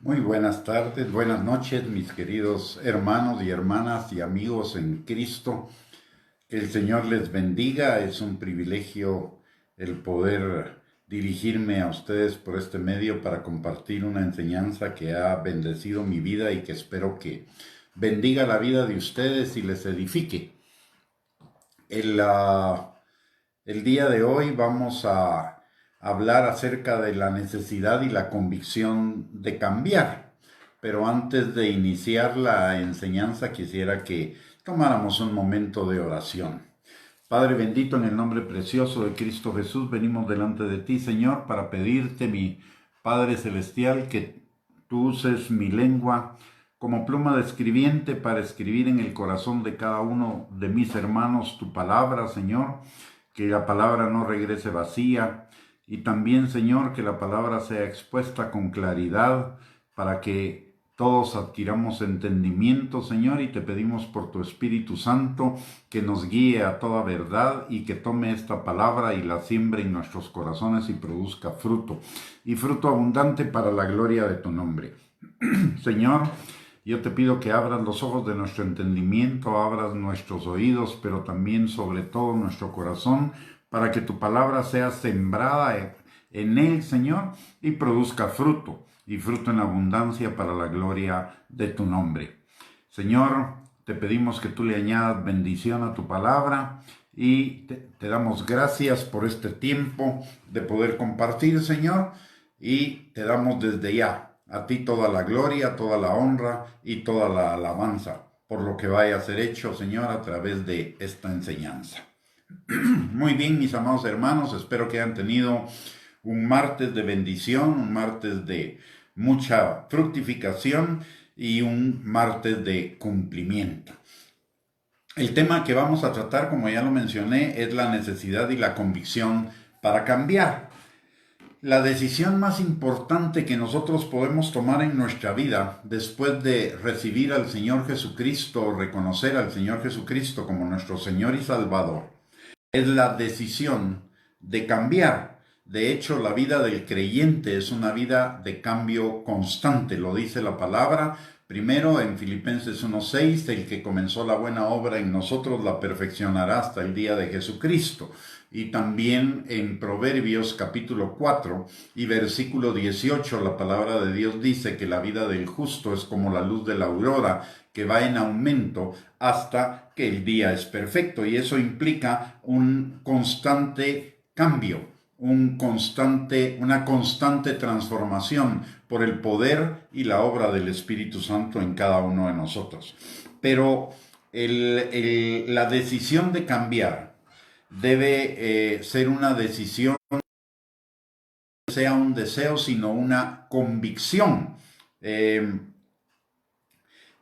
Muy buenas tardes, buenas noches, mis queridos hermanos y hermanas y amigos en Cristo. Que el Señor les bendiga. Es un privilegio el poder dirigirme a ustedes por este medio para compartir una enseñanza que ha bendecido mi vida y que espero que bendiga la vida de ustedes y les edifique. El, ah, el día de hoy vamos a hablar acerca de la necesidad y la convicción de cambiar. Pero antes de iniciar la enseñanza quisiera que tomáramos un momento de oración. Padre bendito, en el nombre precioso de Cristo Jesús, venimos delante de ti, Señor, para pedirte, mi Padre Celestial, que tú uses mi lengua como pluma de escribiente para escribir en el corazón de cada uno de mis hermanos tu palabra, Señor, que la palabra no regrese vacía y también, Señor, que la palabra sea expuesta con claridad para que todos adquiramos entendimiento, Señor, y te pedimos por tu Espíritu Santo que nos guíe a toda verdad y que tome esta palabra y la siembre en nuestros corazones y produzca fruto, y fruto abundante para la gloria de tu nombre. Señor, yo te pido que abras los ojos de nuestro entendimiento, abras nuestros oídos, pero también sobre todo nuestro corazón, para que tu palabra sea sembrada en él, Señor, y produzca fruto, y fruto en abundancia para la gloria de tu nombre. Señor, te pedimos que tú le añadas bendición a tu palabra y te damos gracias por este tiempo de poder compartir, Señor, y te damos desde ya a ti toda la gloria, toda la honra y toda la alabanza por lo que vaya a ser hecho, Señor, a través de esta enseñanza. Muy bien, mis amados hermanos, espero que hayan tenido un martes de bendición, un martes de mucha fructificación y un martes de cumplimiento. El tema que vamos a tratar, como ya lo mencioné, es la necesidad y la convicción para cambiar. La decisión más importante que nosotros podemos tomar en nuestra vida después de recibir al Señor Jesucristo o reconocer al Señor Jesucristo como nuestro Señor y Salvador es la decisión de cambiar. De hecho, la vida del creyente es una vida de cambio constante, lo dice la palabra. Primero en Filipenses 1:6, el que comenzó la buena obra en nosotros la perfeccionará hasta el día de Jesucristo. Y también en Proverbios capítulo 4 y versículo 18, la palabra de Dios dice que la vida del justo es como la luz de la aurora, que va en aumento hasta que el día es perfecto. Y eso implica un constante cambio, una constante transformación por el poder y la obra del Espíritu Santo en cada uno de nosotros. Pero la decisión de cambiar debe ser una decisión, no sea un deseo, sino una convicción.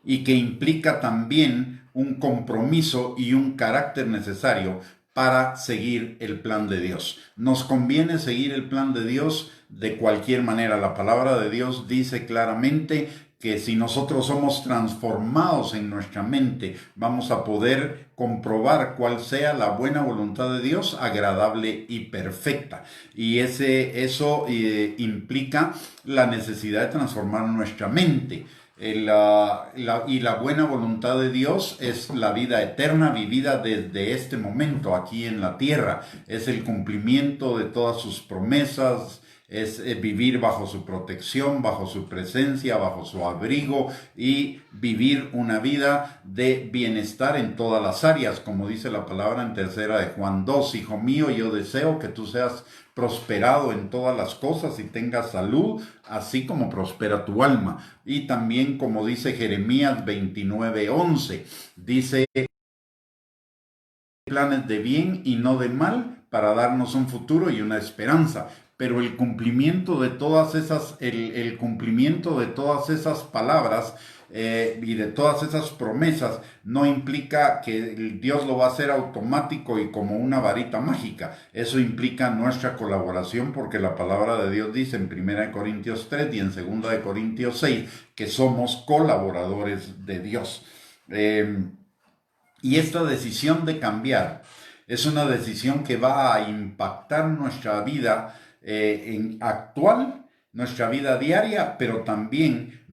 Y que implica también un compromiso y un carácter necesario para seguir el plan de Dios. Nos conviene seguir el plan de Dios de cualquier manera. La palabra de Dios dice claramente que si nosotros somos transformados en nuestra mente, vamos a poder comprobar cuál sea la buena voluntad de Dios, agradable y perfecta. Y eso implica la necesidad de transformar nuestra mente. Y la buena voluntad de Dios es la vida eterna vivida desde este momento aquí en la tierra. Es el cumplimiento de todas sus promesas, es vivir bajo su protección, bajo su presencia, bajo su abrigo y vivir una vida de bienestar en todas las áreas, como dice la palabra en tercera de Juan 2. Hijo mío, yo deseo que tú seas prosperado en todas las cosas y tengas salud, así como prospera tu alma. Y también, como dice Jeremías 29:11, dice planes de bien y no de mal para darnos un futuro y una esperanza. Pero el cumplimiento de todas esas, el cumplimiento de todas esas palabras y de todas esas promesas no implica que Dios lo va a hacer automático y como una varita mágica. Eso implica nuestra colaboración, porque la palabra de Dios dice en 1 Corintios 3 y en 2 Corintios 6 que somos colaboradores de Dios. Y esta decisión de cambiar es una decisión que va a impactar nuestra vida actual nuestra vida diaria, pero también,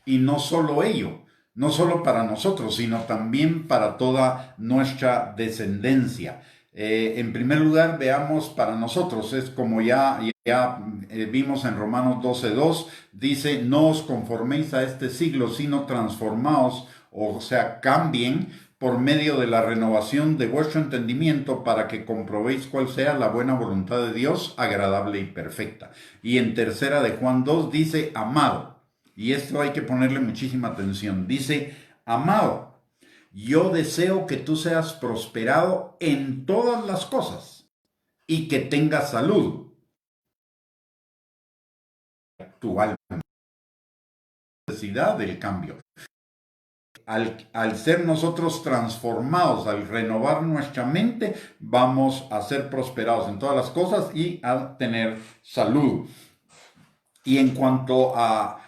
y no solo ello, no solo para nosotros, sino también para toda nuestra descendencia. En primer lugar, veamos para nosotros, es como ya vimos en Romanos 12:2, dice, no os conforméis a este siglo, sino transformaos, o sea, cambien por medio de la renovación de vuestro entendimiento para que comprobéis cuál sea la buena voluntad de Dios, agradable y perfecta. Y en tercera de Juan 2 dice, amado, y esto hay que ponerle muchísima atención, dice, amado, yo deseo que tú seas prosperado en todas las cosas y que tengas salud. Tu alma, necesidad del cambio. Al ser nosotros transformados, al renovar nuestra mente, vamos a ser prosperados en todas las cosas y a tener salud. Y en cuanto a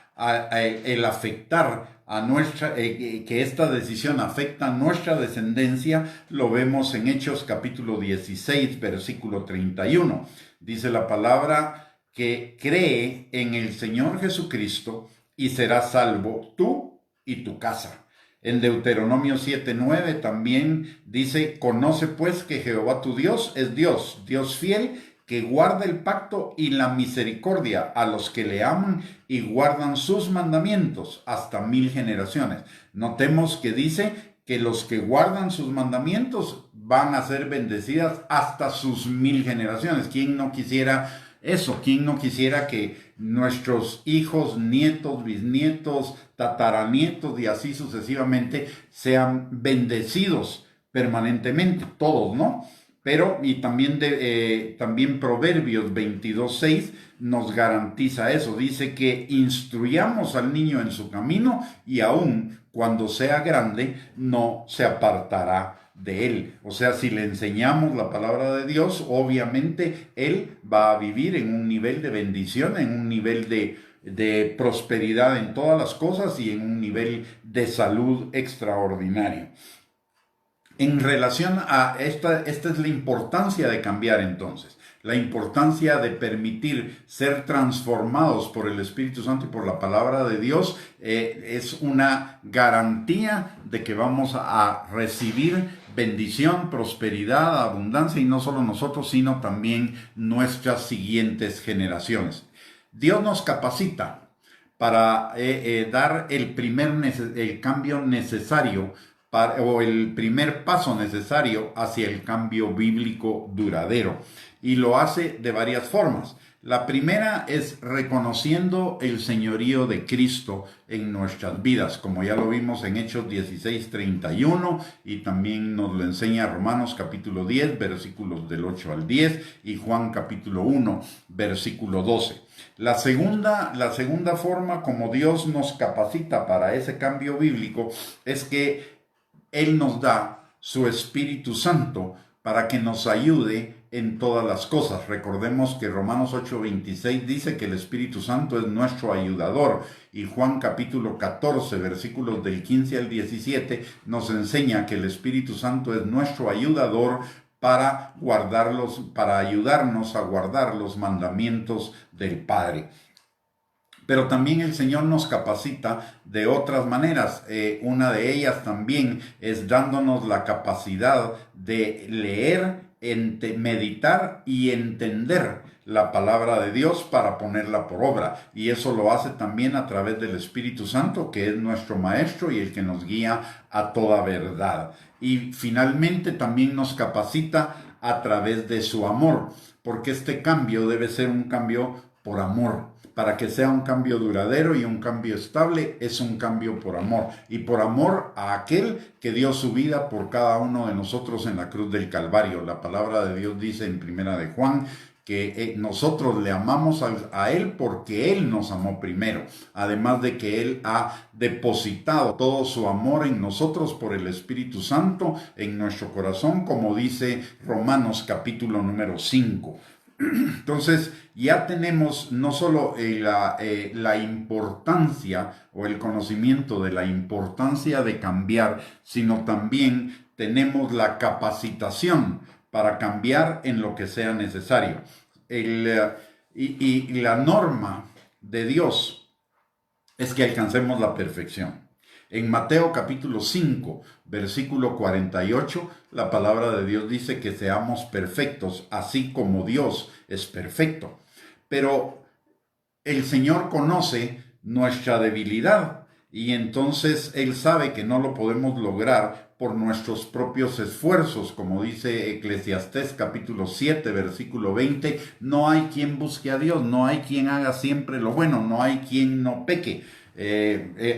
el afectar a nuestra, que esta decisión afecta a nuestra descendencia, lo vemos en Hechos capítulo 16, versículo 31. Dice la palabra que cree en el Señor Jesucristo y serás salvo tú y tu casa. En Deuteronomio 7:9 también dice, conoce pues que Jehová tu Dios es Dios, Dios fiel, que guarda el pacto y la misericordia a los que le aman y guardan sus mandamientos hasta 1000 generaciones. Notemos que dice que los que guardan sus mandamientos van a ser bendecidas hasta sus 1000 generaciones. ¿Quién no quisiera eso? ¿Quién no quisiera que nuestros hijos, nietos, bisnietos, tataranietos y así sucesivamente sean bendecidos permanentemente? Todos, ¿no? Pero, y también, también Proverbios 22:6 nos garantiza eso. Dice que instruyamos al niño en su camino y aun cuando sea grande no se apartará de él. O sea, si le enseñamos la palabra de Dios, obviamente él va a vivir en un nivel de bendición, en un nivel de prosperidad en todas las cosas y en un nivel de salud extraordinario. En relación a esta es la importancia de cambiar entonces, la importancia de permitir ser transformados por el Espíritu Santo y por la palabra de Dios, es una garantía de que vamos a recibir bendición, prosperidad, abundancia, y no solo nosotros, sino también nuestras siguientes generaciones. Dios nos capacita para dar el cambio necesario o el primer paso necesario hacia el cambio bíblico duradero. Y lo hace de varias formas. La primera es reconociendo el señorío de Cristo en nuestras vidas, como ya lo vimos en Hechos 16:31 y también nos lo enseña Romanos capítulo 10, versículos del 8 al 10 y Juan capítulo 1, versículo 12. La segunda forma como Dios nos capacita para ese cambio bíblico es que Él nos da su Espíritu Santo para que nos ayude en todas las cosas. Recordemos que Romanos 8:26 dice que el Espíritu Santo es nuestro ayudador y Juan capítulo 14, versículos del 15 al 17 nos enseña que el Espíritu Santo es nuestro ayudador para ayudarnos a guardar los mandamientos del Padre. Pero también el Señor nos capacita de otras maneras. Una de ellas también es dándonos la capacidad de leer, meditar y entender la palabra de Dios para ponerla por obra. Y eso lo hace también a través del Espíritu Santo, que es nuestro Maestro y el que nos guía a toda verdad. Y finalmente también nos capacita a través de su amor, porque este cambio debe ser un cambio por amor. Para que sea un cambio duradero y un cambio estable, es un cambio por amor. Y por amor a aquel que dio su vida por cada uno de nosotros en la cruz del Calvario. La palabra de Dios dice en Primera de Juan que nosotros le amamos a Él porque Él nos amó primero. Además de que Él ha depositado todo su amor en nosotros por el Espíritu Santo en nuestro corazón, como dice Romanos capítulo número 5. Entonces ya tenemos no solo la importancia o el conocimiento de la importancia de cambiar, sino también tenemos la capacitación para cambiar en lo que sea necesario. Y la norma de Dios es que alcancemos la perfección. En Mateo capítulo 5, versículo 48, la palabra de Dios dice que seamos perfectos, así como Dios es perfecto. Pero el Señor conoce nuestra debilidad y entonces Él sabe que no lo podemos lograr por nuestros propios esfuerzos. Como dice Eclesiastés capítulo 7, versículo 20, no hay quien busque a Dios, no hay quien haga siempre lo bueno, no hay quien no peque.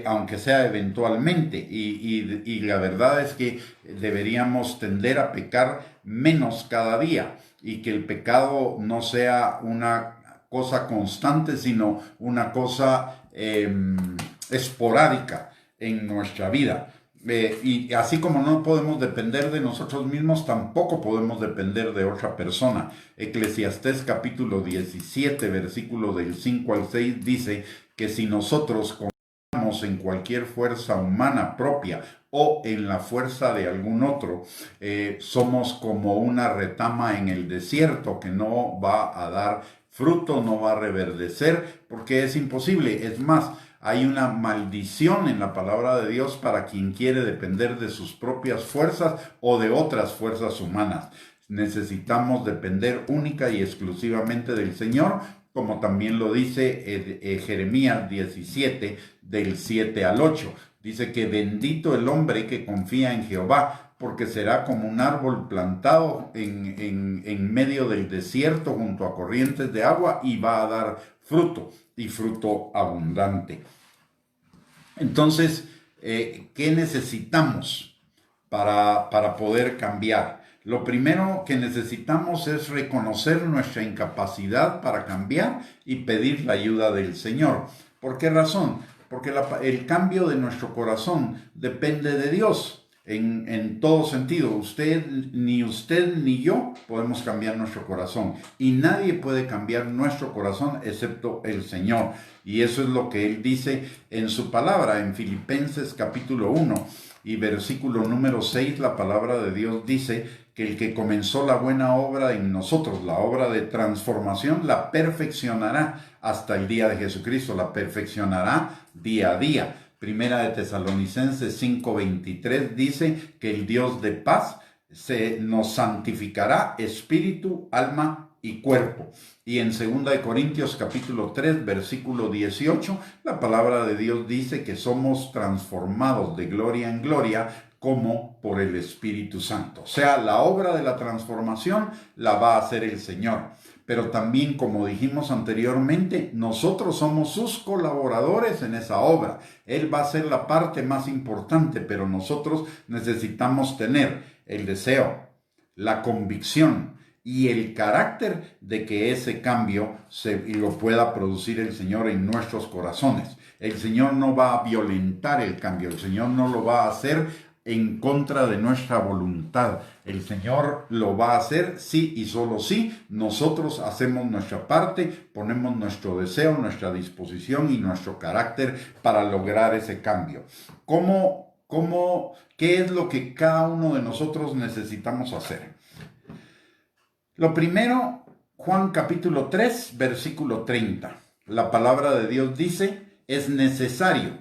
Aunque sea eventualmente, y la verdad es que deberíamos tender a pecar menos cada día, y que el pecado no sea una cosa constante, sino una cosa esporádica en nuestra vida. Y así como no podemos depender de nosotros mismos, tampoco podemos depender de otra persona. Eclesiastés capítulo 17, versículo del 5 al 6 dice que si nosotros confiamos en cualquier fuerza humana propia o en la fuerza de algún otro, somos como una retama en el desierto que no va a dar fruto, no va a reverdecer, porque es imposible. Es más, hay una maldición en la palabra de Dios para quien quiere depender de sus propias fuerzas o de otras fuerzas humanas. Necesitamos depender única y exclusivamente del Señor, como también lo dice Jeremías 17, del 7 al 8. Dice que bendito el hombre que confía en Jehová, porque será como un árbol plantado en medio del desierto junto a corrientes de agua y va a dar fruto, y fruto abundante. Entonces, ¿qué necesitamos para poder cambiar? Lo primero que necesitamos es reconocer nuestra incapacidad para cambiar y pedir la ayuda del Señor. ¿Por qué razón? Porque el cambio de nuestro corazón depende de Dios. En todo sentido, usted ni yo podemos cambiar nuestro corazón, y nadie puede cambiar nuestro corazón excepto el Señor, y eso es lo que Él dice en su palabra. En Filipenses capítulo 1 y versículo número 6, la palabra de Dios dice que el que comenzó la buena obra en nosotros, la obra de transformación, la perfeccionará hasta el día de Jesucristo, la perfeccionará día a día. Primera de Tesalonicenses 5:23 dice que el Dios de paz nos santificará espíritu, alma y cuerpo. Y en 2 de Corintios capítulo 3, versículo 18, la palabra de Dios dice que somos transformados de gloria en gloria como por el Espíritu Santo. O sea, la obra de la transformación la va a hacer el Señor. Pero también, como dijimos anteriormente, nosotros somos sus colaboradores en esa obra. Él va a ser la parte más importante, pero nosotros necesitamos tener el deseo, la convicción y el carácter de que ese cambio lo pueda producir el Señor en nuestros corazones. El Señor no va a violentar el cambio, el Señor no lo va a hacer en contra de nuestra voluntad. El Señor lo va a hacer sí y solo sí nosotros hacemos nuestra parte, ponemos nuestro deseo, nuestra disposición y nuestro carácter para lograr ese cambio. ¿Qué es lo que cada uno de nosotros necesitamos hacer? Lo primero, Juan capítulo 3, versículo 30. La palabra de Dios dice: es necesario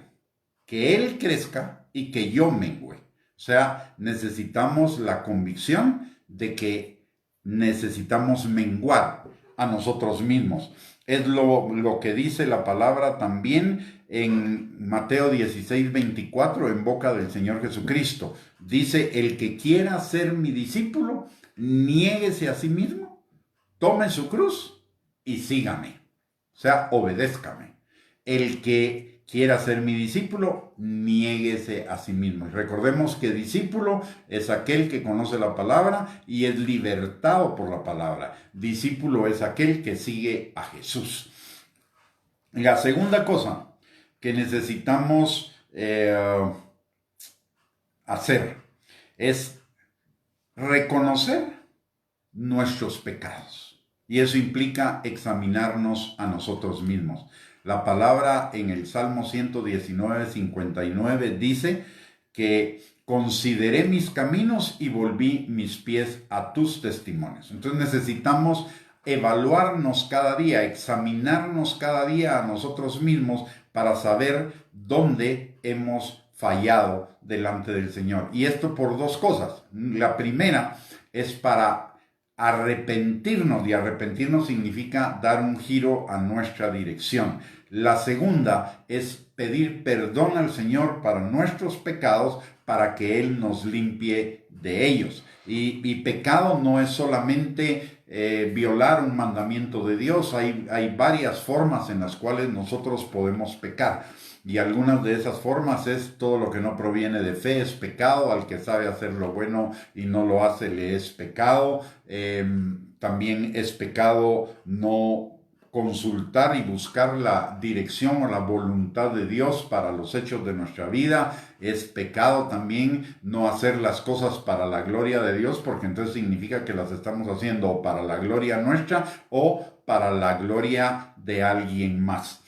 que Él crezca y que yo mengüe. O sea, necesitamos la convicción de que necesitamos menguar a nosotros mismos. Es lo que dice la palabra también en Mateo 16:24 en boca del Señor Jesucristo. Dice: el que quiera ser mi discípulo, niéguese a sí mismo, tome su cruz y sígame. O sea, obedézcame. El que quiera ser mi discípulo, niéguese a sí mismo. Y recordemos que discípulo es aquel que conoce la palabra y es libertado por la palabra. Discípulo es aquel que sigue a Jesús. La segunda cosa que necesitamos hacer es reconocer nuestros pecados. Y eso implica examinarnos a nosotros mismos. La palabra en el Salmo 119:59 dice que consideré mis caminos y volví mis pies a tus testimonios. Entonces necesitamos evaluarnos cada día, examinarnos cada día a nosotros mismos para saber dónde hemos fallado delante del Señor. Y esto por dos cosas. La primera es para arrepentirnos, y arrepentirnos significa dar un giro a nuestra dirección. La segunda es pedir perdón al Señor para nuestros pecados, para que Él nos limpie de ellos. Y pecado no es solamente violar un mandamiento de Dios. Hay varias formas en las cuales nosotros podemos pecar. Y algunas de esas formas es todo lo que no proviene de fe es pecado. Al que sabe hacer lo bueno y no lo hace le es pecado. También es pecado no consultar y buscar la dirección o la voluntad de Dios para los hechos de nuestra vida. Es pecado también no hacer las cosas para la gloria de Dios, porque entonces significa que las estamos haciendo o para la gloria nuestra o para la gloria de alguien más.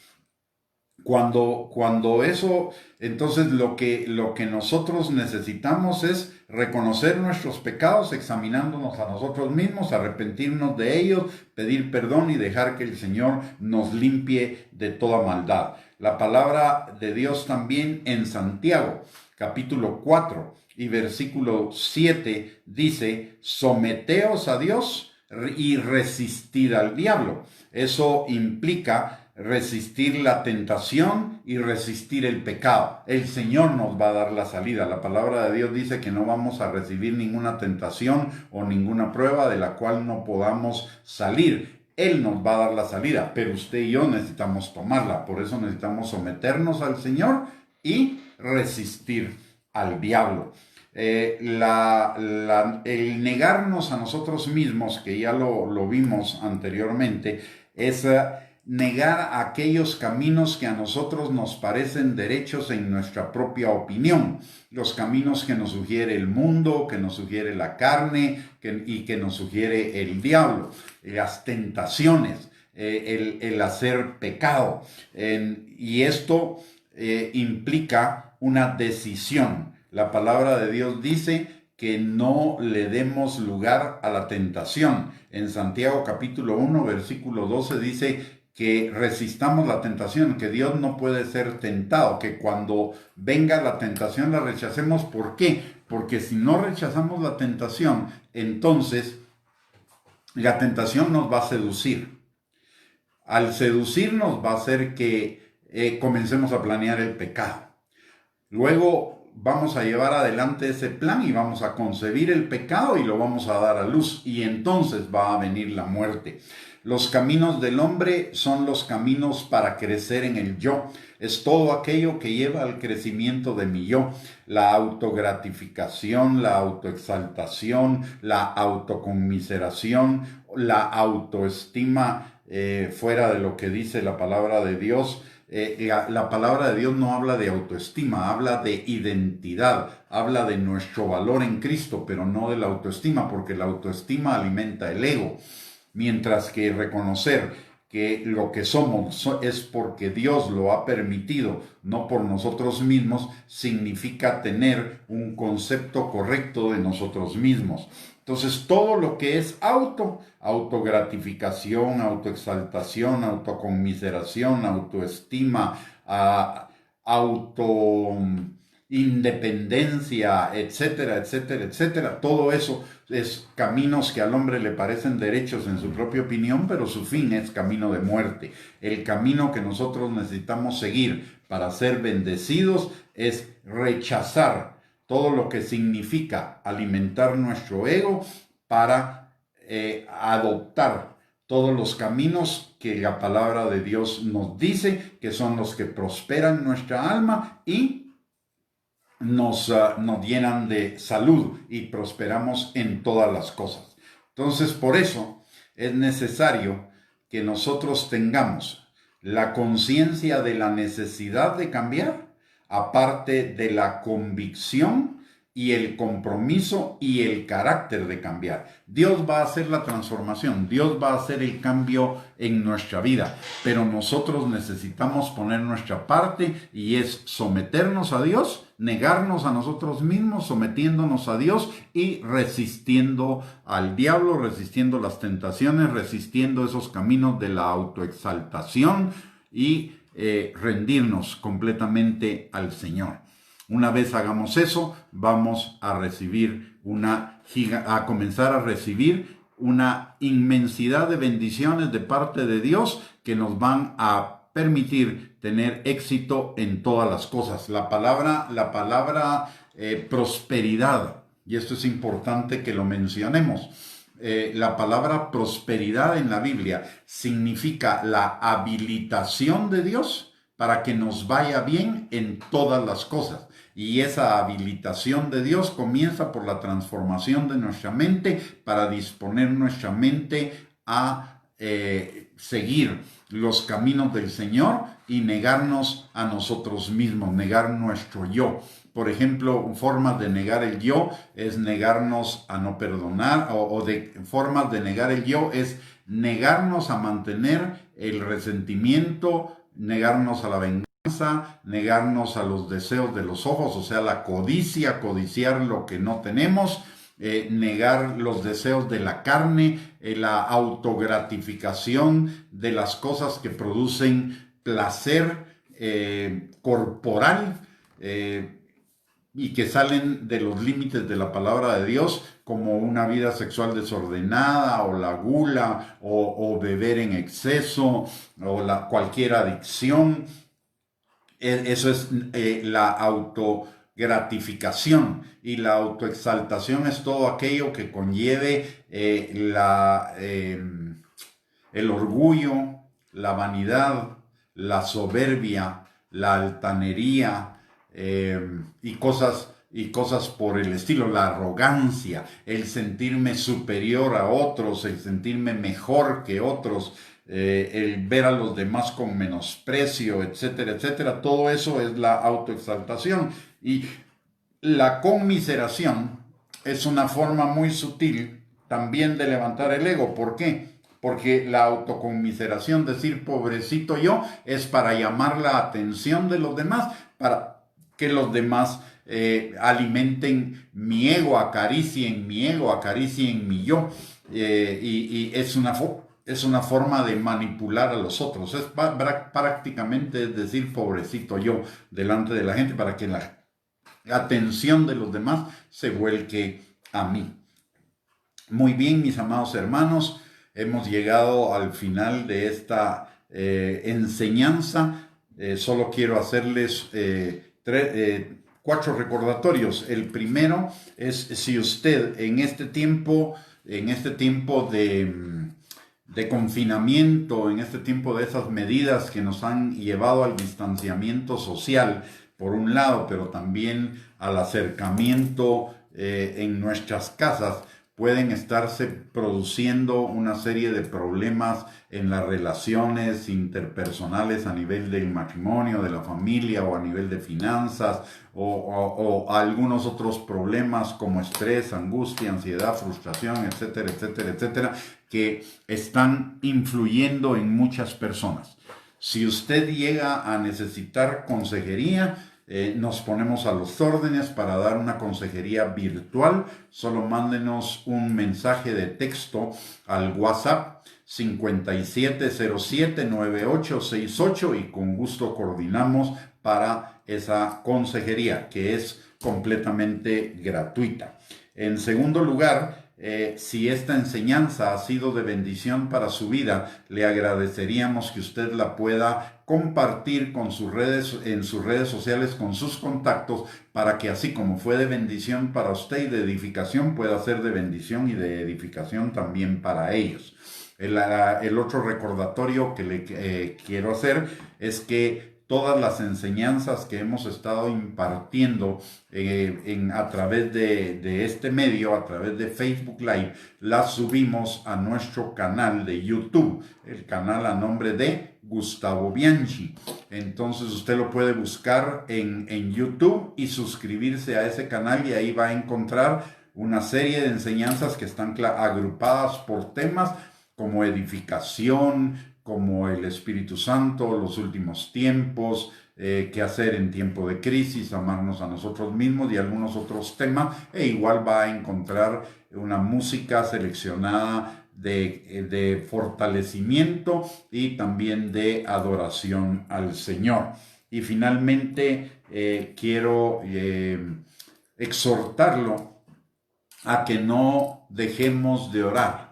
Cuando eso, entonces lo que nosotros necesitamos es reconocer nuestros pecados, examinándonos a nosotros mismos, arrepentirnos de ellos, pedir perdón y dejar que el Señor nos limpie de toda maldad. La palabra de Dios también en Santiago, capítulo 4 y versículo 7 dice: someteos a Dios y resistid al diablo. Eso implica resistir la tentación y resistir el pecado. El Señor nos va a dar la salida. La palabra de Dios dice que no vamos a recibir ninguna tentación o ninguna prueba de la cual no podamos salir. Él nos va a dar la salida, pero usted y yo necesitamos tomarla. Por eso necesitamos someternos al Señor y resistir al diablo. El negarnos a nosotros mismos, que ya lo vimos anteriormente, es negar aquellos caminos que a nosotros nos parecen derechos en nuestra propia opinión, los caminos que nos sugiere el mundo, que nos sugiere la carne y que nos sugiere el diablo, las tentaciones, el hacer pecado. Y esto implica una decisión. La palabra de Dios dice que no le demos lugar a la tentación. En Santiago capítulo 1, versículo 12 dice que resistamos la tentación, que Dios no puede ser tentado, que cuando venga la tentación la rechacemos. ¿Por qué? Porque si no rechazamos la tentación, entonces la tentación nos va a seducir. Al seducirnos va a hacer que comencemos a planear el pecado. Luego vamos a llevar adelante ese plan y vamos a concebir el pecado y lo vamos a dar a luz, y entonces va a venir la muerte. Los caminos del hombre son los caminos para crecer en el yo. Es todo aquello que lleva al crecimiento de mi yo. La autogratificación, la autoexaltación, la autoconmiseración, la autoestima fuera de lo que dice la palabra de Dios. La palabra de Dios no habla de autoestima, habla de identidad, habla de nuestro valor en Cristo, pero no de la autoestima, porque la autoestima alimenta el ego. Mientras que reconocer que lo que somos es porque Dios lo ha permitido, no por nosotros mismos, significa tener un concepto correcto de nosotros mismos. Entonces, todo lo que es autogratificación, autoexaltación, autoconmiseración, autoestima, autoindependencia, etcétera, etcétera, etcétera, todo eso es caminos que al hombre le parecen derechos en su propia opinión, pero su fin es camino de muerte. El camino que nosotros necesitamos seguir para ser bendecidos es rechazar todo lo que significa alimentar nuestro ego para adoptar todos los caminos que la palabra de Dios nos dice, que son los que prosperan nuestra alma y nos llenan de salud y prosperamos en todas las cosas. Entonces, por eso es necesario que nosotros tengamos la conciencia de la necesidad de cambiar, aparte de la convicción y el compromiso y el carácter de cambiar. Dios va a hacer la transformación, Dios va a hacer el cambio en nuestra vida, pero nosotros necesitamos poner nuestra parte y es someternos a Dios, negarnos a nosotros mismos, sometiéndonos a Dios y resistiendo al diablo, resistiendo las tentaciones, resistiendo esos caminos de la autoexaltación y rendirnos completamente al Señor. Una vez hagamos eso, vamos a recibir a comenzar a recibir una inmensidad de bendiciones de parte de Dios que nos van a permitir tener éxito en todas las cosas. La palabra prosperidad, y esto es importante que lo mencionemos. La palabra prosperidad en la Biblia significa la habilitación de Dios para que nos vaya bien en todas las cosas. Y esa habilitación de Dios comienza por la transformación de nuestra mente para disponer nuestra mente a seguir los caminos del Señor y negarnos a nosotros mismos, negar nuestro yo. Por ejemplo, formas de negar el yo es negarnos a no perdonar, formas de negar el yo es negarnos a mantener el resentimiento, negarnos a la venganza, negarnos a los deseos de los ojos, o sea, la codicia, codiciar lo que no tenemos, negar los deseos de la carne, la autogratificación de las cosas que producen placer corporal, y que salen de los límites de la palabra de Dios, como una vida sexual desordenada, o la gula, o beber en exceso, o cualquier adicción. Eso es la autogratificación, y la autoexaltación es todo aquello que conlleve el orgullo, la vanidad, la soberbia, la altanería, y cosas por el estilo, la arrogancia, el sentirme superior a otros, el sentirme mejor que otros, el ver a los demás con menosprecio, etcétera, etcétera. Todo eso es la autoexaltación. Y la conmiseración es una forma muy sutil también de levantar el ego. ¿Por qué? Porque la autoconmiseración, decir pobrecito yo, es para llamar la atención de los demás, para que los demás alimenten mi ego, acaricien mi yo, y es una forma de manipular a los otros. Es prácticamente decir pobrecito yo delante de la gente, para que la atención de los demás se vuelque a mí. Muy bien, mis amados hermanos, hemos llegado al final de esta enseñanza. Solo quiero hacerles 4 recordatorios. El primero es: si usted en este tiempo de confinamiento, en este tiempo de esas medidas que nos han llevado al distanciamiento social, por un lado, pero también al acercamiento en nuestras casas, pueden estarse produciendo una serie de problemas en las relaciones interpersonales a nivel del matrimonio, de la familia, o a nivel de finanzas, o algunos otros problemas como estrés, angustia, ansiedad, frustración, etcétera, etcétera, etcétera, que están influyendo en muchas personas. Si usted llega a necesitar consejería, nos ponemos a los órdenes para dar una consejería virtual. Solo mándenos un mensaje de texto al WhatsApp 5707-9868 y con gusto coordinamos para esa consejería, que es completamente gratuita. En segundo lugar, si esta enseñanza ha sido de bendición para su vida, le agradeceríamos que usted la pueda compartir en sus redes sociales con sus contactos, para que así como fue de bendición para usted y de edificación, pueda ser de bendición y de edificación también para ellos. El otro recordatorio que le quiero hacer es que todas las enseñanzas que hemos estado impartiendo a través de este medio, a través de Facebook Live, las subimos a nuestro canal de YouTube, el canal a nombre de Gustavo Bianchi. Entonces usted lo puede buscar en YouTube y suscribirse a ese canal, y ahí va a encontrar una serie de enseñanzas que están agrupadas por temas como edificación, como el Espíritu Santo, los últimos tiempos, qué hacer en tiempo de crisis, amarnos a nosotros mismos y algunos otros temas. E igual va a encontrar una música seleccionada de fortalecimiento y también de adoración al Señor. Y finalmente quiero exhortarlo a que no dejemos de orar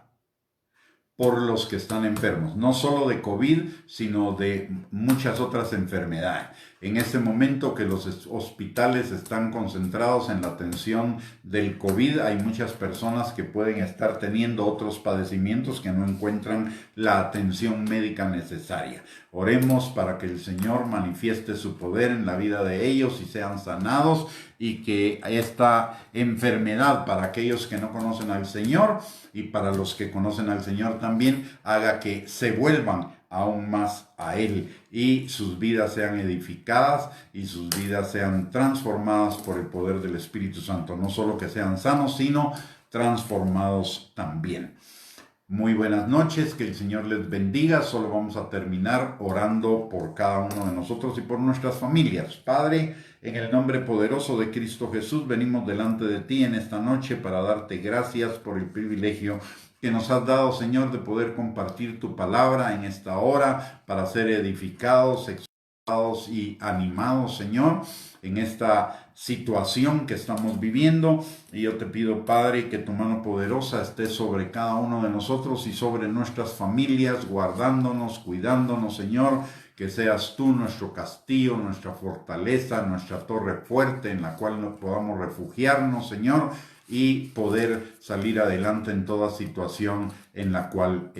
por los que están enfermos, no solo de COVID, sino de muchas otras enfermedades. En este momento que los hospitales están concentrados en la atención del COVID, hay muchas personas que pueden estar teniendo otros padecimientos que no encuentran la atención médica necesaria. Oremos para que el Señor manifieste su poder en la vida de ellos y sean sanados, y que esta enfermedad, para aquellos que no conocen al Señor y para los que conocen al Señor también, haga que se vuelvan aún más a Él y sus vidas sean edificadas y sus vidas sean transformadas por el poder del Espíritu Santo. No solo que sean sanos, sino transformados también. Muy buenas noches, que el Señor les bendiga. Solo vamos a terminar orando por cada uno de nosotros y por nuestras familias. Padre, en el nombre poderoso de Cristo Jesús, venimos delante de ti en esta noche para darte gracias por el privilegio que nos has dado, Señor, de poder compartir tu palabra en esta hora, para ser edificados, exhortados y animados, Señor, en esta situación que estamos viviendo. Y yo te pido, Padre, que tu mano poderosa esté sobre cada uno de nosotros y sobre nuestras familias, guardándonos, cuidándonos, Señor. Que seas tú nuestro castillo, nuestra fortaleza, nuestra torre fuerte en la cual nos podamos refugiarnos, Señor, y poder salir adelante en toda situación en la cual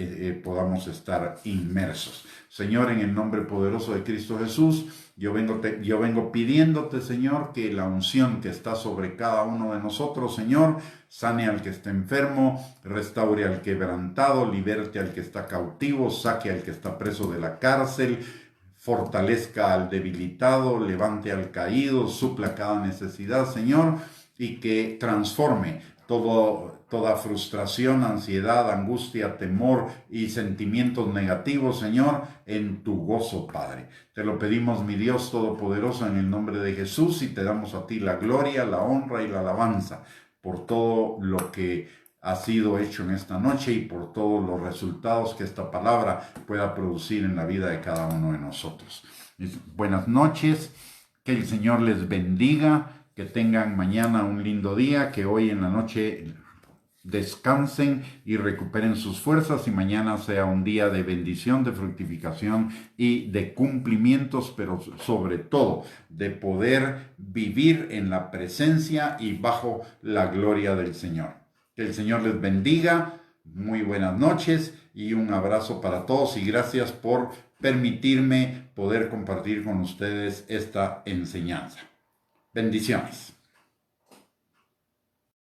podamos estar inmersos. Señor, en el nombre poderoso de Cristo Jesús, yo vengo pidiéndote, Señor, que la unción que está sobre cada uno de nosotros, Señor, sane al que está enfermo, restaure al quebrantado, liberte al que está cautivo, saque al que está preso de la cárcel, fortalezca al debilitado, levante al caído, supla cada necesidad, Señor, y que transforme toda frustración, ansiedad, angustia, temor y sentimientos negativos, Señor, en tu gozo, Padre. Te lo pedimos, mi Dios Todopoderoso, en el nombre de Jesús, y te damos a ti la gloria, la honra y la alabanza por todo lo que ha sido hecho en esta noche y por todos los resultados que esta palabra pueda producir en la vida de cada uno de nosotros. Buenas noches, que el Señor les bendiga, que tengan mañana un lindo día, que hoy en la noche descansen y recuperen sus fuerzas, y mañana sea un día de bendición, de fructificación y de cumplimientos, pero sobre todo de poder vivir en la presencia y bajo la gloria del Señor. Que el Señor les bendiga, muy buenas noches y un abrazo para todos, y gracias por permitirme poder compartir con ustedes esta enseñanza. Bendiciones.